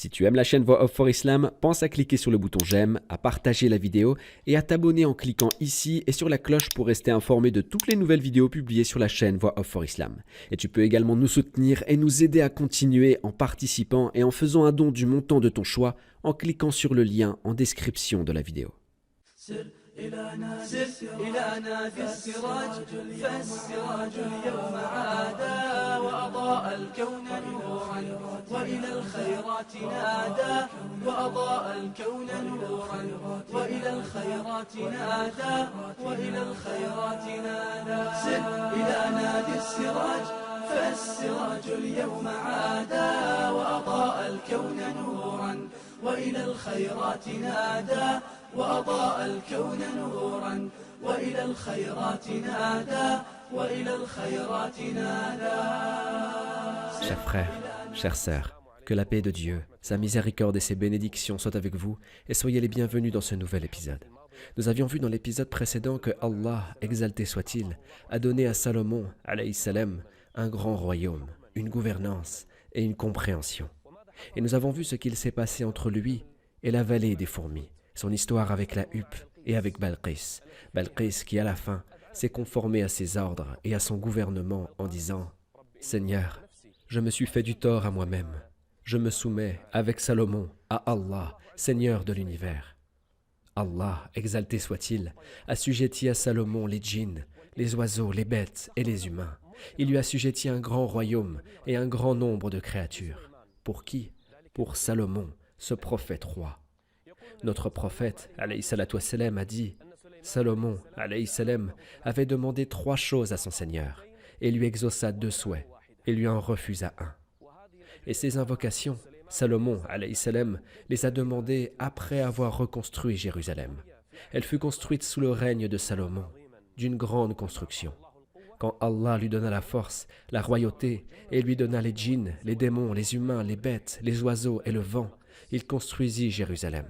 Si tu aimes la chaîne Voix Off for Islam, pense à cliquer sur le bouton j'aime, à partager la vidéo et à t'abonner en cliquant ici et sur la cloche pour rester informé de toutes les nouvelles vidéos publiées sur la chaîne Voix Off for Islam. Et tu peux également nous soutenir et nous aider à continuer en participant et en faisant un don du montant de ton choix en cliquant sur le lien en description de la vidéo. إلى نادي السراج فالسراج اليوم عادا وأضاء الكون نورا وإلى الخيرات نادى وأضاء الكون نورا وإلى الخيرات نادى وإلى الخيرات نادى سر إلى نادي السراج فالسراج اليوم عادا وأضاء الكون نورا وإلى الخيرات نادى وأضاء الكون نورا وإلى الخيرات نادى وإلى الخيرات نادى. Chers frères, chères sœurs, que la paix de Dieu, sa miséricorde et ses bénédictions soient avec vous et soyez les bienvenus dans ce nouvel épisode. Nous avions vu dans l'épisode précédent que Allah, exalté soit-il, a donné à Salomon, alayhi salam, un grand royaume, une gouvernance et une compréhension. Et nous avons vu ce qu'il s'est passé entre lui et la vallée des fourmis, son histoire avec la huppe et avec Balqis. Balqis qui à la fin s'est conformé à ses ordres et à son gouvernement en disant « Seigneur, je me suis fait du tort à moi-même. Je me soumets avec Salomon à Allah, Seigneur de l'univers. » Allah, exalté soit-il, assujettit à Salomon les djinns, les oiseaux, les bêtes et les humains. Il lui assujettit un grand royaume et un grand nombre de créatures. Pour qui? Pour Salomon, ce prophète roi. Notre prophète, alayhi salatu wassalam, a dit « Salomon, alayhi salam, avait demandé 3 choses à son Seigneur, et lui exauça 2 souhaits, et lui en refusa un. » Et ces invocations, Salomon, alayhi salam, les a demandées après avoir reconstruit Jérusalem. Elle fut construite sous le règne de Salomon, d'une grande construction. Quand Allah lui donna la force, la royauté, et lui donna les djinns, les démons, les humains, les bêtes, les oiseaux et le vent, il construisit Jérusalem.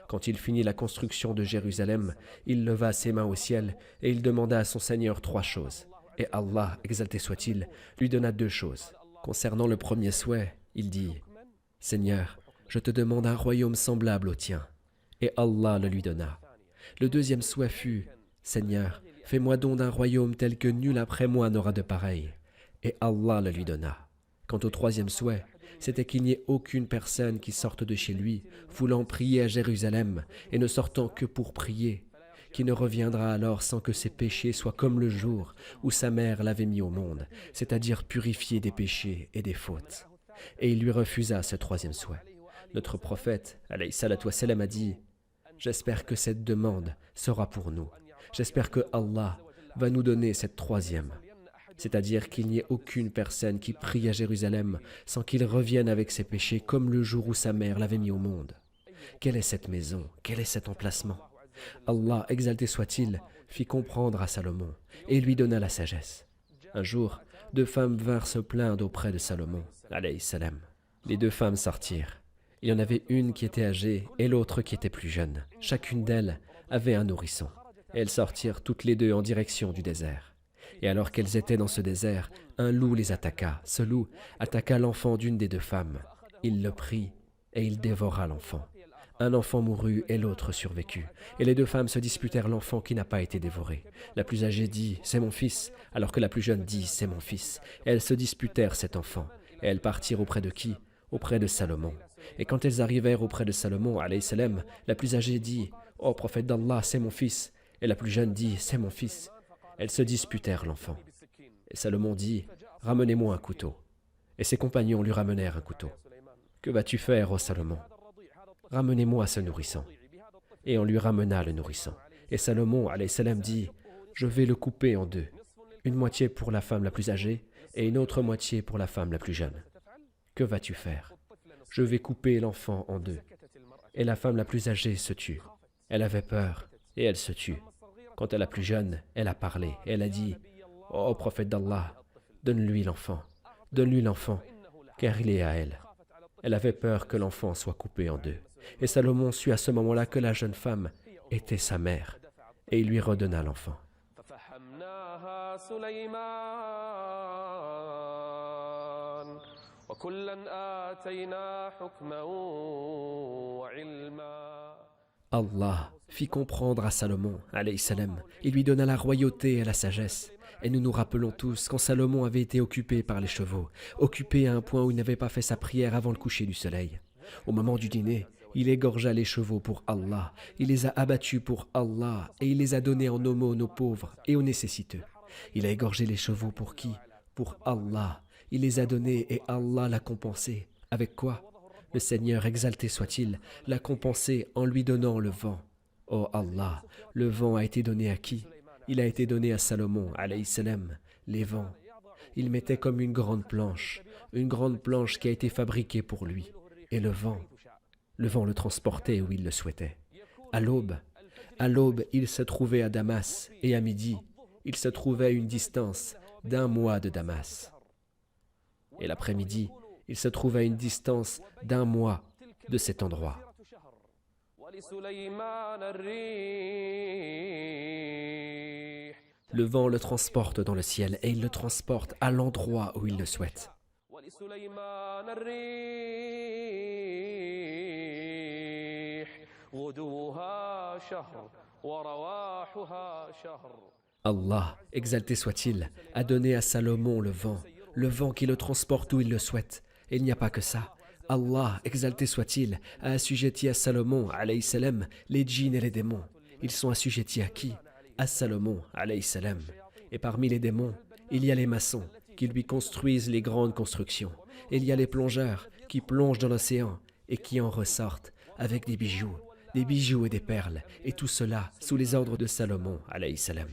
Quand il finit la construction de Jérusalem, il leva ses mains au ciel et il demanda à son Seigneur 3 choses. Et Allah, exalté soit-il, lui donna 2 choses. Concernant le premier souhait, il dit « Seigneur, je te demande un royaume semblable au tien. » Et Allah le lui donna. Le deuxième souhait fut « Seigneur, fais-moi don d'un royaume tel que nul après moi n'aura de pareil. » Et Allah le lui donna. Quant au troisième souhait, c'était qu'il n'y ait aucune personne qui sorte de chez lui, voulant prier à Jérusalem et ne sortant que pour prier, qui ne reviendra alors sans que ses péchés soient comme le jour où sa mère l'avait mis au monde, c'est-à-dire purifié des péchés et des fautes. Et il lui refusa ce troisième souhait. Notre prophète, alayhi salatu wassalam, a dit « J'espère que cette demande sera pour nous. J'espère que Allah va nous donner cette troisième. » C'est-à-dire qu'il n'y ait aucune personne qui prie à Jérusalem sans qu'il revienne avec ses péchés comme le jour où sa mère l'avait mis au monde. Quelle est cette maison? Quel est cet emplacement? Allah, exalté soit-il, fit comprendre à Salomon et lui donna la sagesse. Un jour, 2 femmes vinrent se plaindre auprès de Salomon, alayhi salam. Les 2 femmes sortirent. Il y en avait une qui était âgée et l'autre qui était plus jeune. Chacune d'elles avait un nourrisson. Elles sortirent toutes les 2 en direction du désert. Et alors qu'elles étaient dans ce désert, un loup les attaqua. Ce loup attaqua l'enfant d'une des 2 femmes. Il le prit et il dévora l'enfant. Un enfant mourut et l'autre survécut. Et les 2 femmes se disputèrent l'enfant qui n'a pas été dévoré. La plus âgée dit « C'est mon fils », alors que la plus jeune dit « C'est mon fils ». Et elles se disputèrent cet enfant. Et elles partirent auprès de qui? Auprès de Salomon. Et quand elles arrivèrent auprès de Salomon, alayhi salam, la plus âgée dit « Ô prophète d'Allah, c'est mon fils ». Et la plus jeune dit « C'est mon fils ». Elles se disputèrent l'enfant. Et Salomon dit « Ramenez-moi un couteau ». Et ses compagnons lui ramenèrent un couteau. « Que vas-tu faire, ô Salomon ? Ramenez-moi ce nourrisson. » Et on lui ramena le nourrisson. Et Salomon, alayhi salam, dit « Je vais le couper en 2, une moitié pour la femme la plus âgée et une autre moitié pour la femme la plus jeune. Que vas-tu faire ? Je vais couper l'enfant en 2. » Et la femme la plus âgée se tut. Elle avait peur et elle se tut. Quant à la plus jeune, elle a parlé. Elle a dit « Ô prophète d'Allah, donne-lui l'enfant, car il est à elle. » Elle avait peur que l'enfant soit coupé en 2. Et Salomon sut à ce moment-là que la jeune femme était sa mère. Et il lui redonna l'enfant. وكلا آتينا حكما وعلما. Allah fit comprendre à Salomon, alayhi salam, il lui donna la royauté et la sagesse. Et nous nous rappelons tous quand Salomon avait été occupé par les chevaux, occupé à un point où il n'avait pas fait sa prière avant le coucher du soleil. Au moment du dîner, il égorgea les chevaux pour Allah, il les a abattus pour Allah et il les a donnés en aumône aux pauvres et aux nécessiteux. Il a égorgé les chevaux pour qui? Pour Allah. Il les a donnés et Allah l'a compensé. Avec quoi? Le Seigneur, exalté soit-il, l'a compensé en lui donnant le vent. Oh Allah, le vent a été donné à qui? Il a été donné à Salomon, alayhi salam, les vents. Il mettait comme une grande planche qui a été fabriquée pour lui. Et le vent le transportait où il le souhaitait. À l'aube, il se trouvait à Damas, et à midi, il se trouvait à une distance d'1 mois de Damas. Et l'après-midi, il se trouvait à une distance d'1 mois de cet endroit. Le vent le transporte dans le ciel et il le transporte à l'endroit où il le souhaite. Allah, exalté soit-il, a donné à Salomon le vent qui le transporte où il le souhaite. Et il n'y a pas que ça. Allah, exalté soit-il, a assujetti à Salomon, alayhi salam, les djinns et les démons. Ils sont assujettis à qui? À Salomon, alayhi salam. Et parmi les démons, il y a les maçons qui lui construisent les grandes constructions. Et il y a les plongeurs qui plongent dans l'océan et qui en ressortent avec des bijoux et des perles. Et tout cela sous les ordres de Salomon, alayhi salam.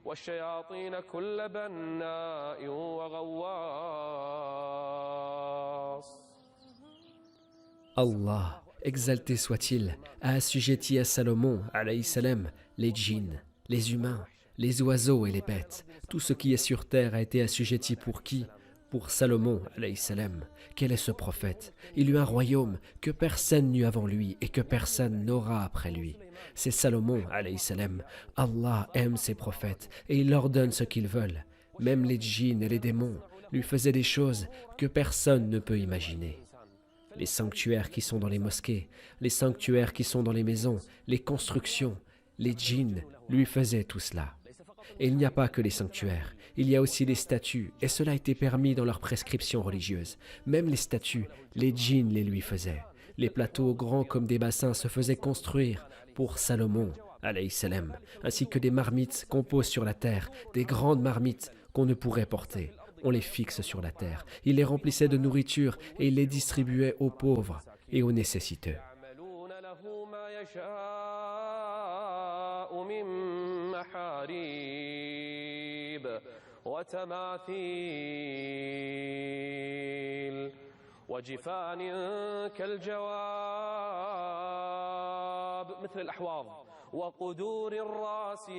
والشياطين كل بناء وغواص. Allah, exalté soit-il, a assujetti à Salomon, alayhi salam, les djinns, les humains, les oiseaux et les bêtes. Tout ce qui est sur terre a été assujetti pour qui? Pour Salomon, alayhi salam. Quel est ce prophète? Il eut un royaume que personne n'eut avant lui et que personne n'aura après lui. C'est Salomon, alayhi salam. Allah aime ses prophètes et il leur donne ce qu'ils veulent. Même les djinns et les démons lui faisaient des choses que personne ne peut imaginer. Les sanctuaires qui sont dans les mosquées, les sanctuaires qui sont dans les maisons, les constructions, les djinns lui faisaient tout cela. Et il n'y a pas que les sanctuaires, il y a aussi les statues, et cela a été permis dans leurs prescriptions religieuses. Même les statues, les djinns les lui faisaient. Les plateaux grands comme des bassins se faisaient construire pour Salomon, alayhi salam, ainsi que des marmites qu'on pose sur la terre, des grandes marmites qu'on ne pourrait porter. On les fixe sur la terre. Il les remplissait de nourriture et il les distribuait aux pauvres et aux nécessiteux. وجفان كالجواب مثل الأحواض وقدور الراسيات.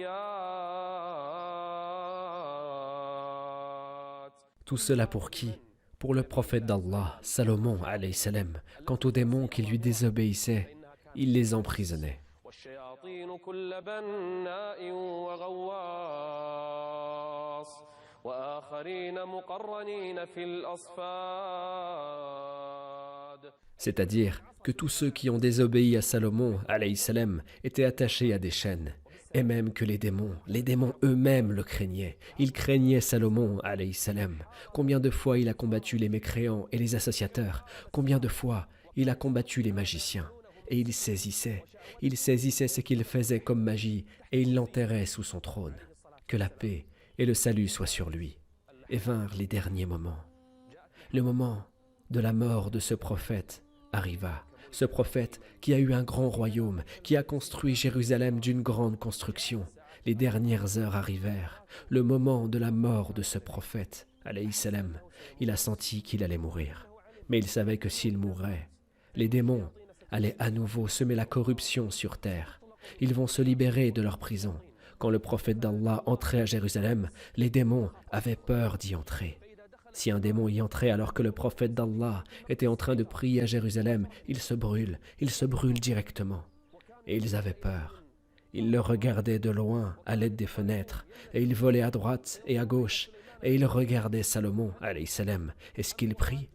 Tout cela pour qui? Pour le prophète d'Allah, Salomon, alayhi salam. Quant aux démons qui lui désobéissaient, il les emprisonnait. والشياطين كل بناء وغواص وآخرين مقرنين في الأصفاد. C'est-à-dire que tous ceux qui ont désobéi à Salomon, alayhi salam, étaient attachés à des chaînes. Et même que les démons eux-mêmes le craignaient. Ils craignaient Salomon, alayhi salam. Combien de fois il a combattu les mécréants et les associateurs? Combien de fois il a combattu les magiciens? Et il saisissait ce qu'il faisait comme magie et il l'enterrait sous son trône. Que la paix et le salut soient sur lui. Et vinrent les derniers moments. Le moment de la mort de ce prophète arriva. Ce prophète qui a eu un grand royaume, qui a construit Jérusalem d'une grande construction. Les dernières heures arrivèrent. Le moment de la mort de ce prophète, alayhi salam. Il a senti qu'il allait mourir. Mais il savait que s'il mourait, les démons allaient à nouveau semer la corruption sur terre. Ils vont se libérer de leur prison. Quand le prophète d'Allah entrait à Jérusalem, les démons avaient peur d'y entrer. Si un démon y entrait alors que le prophète d'Allah était en train de prier à Jérusalem, il se brûle directement. Et ils avaient peur. Ils le regardaient de loin à l'aide des fenêtres et ils volaient à droite et à gauche et il regardait Salomon, alayhi salam, et ce qu'il prit,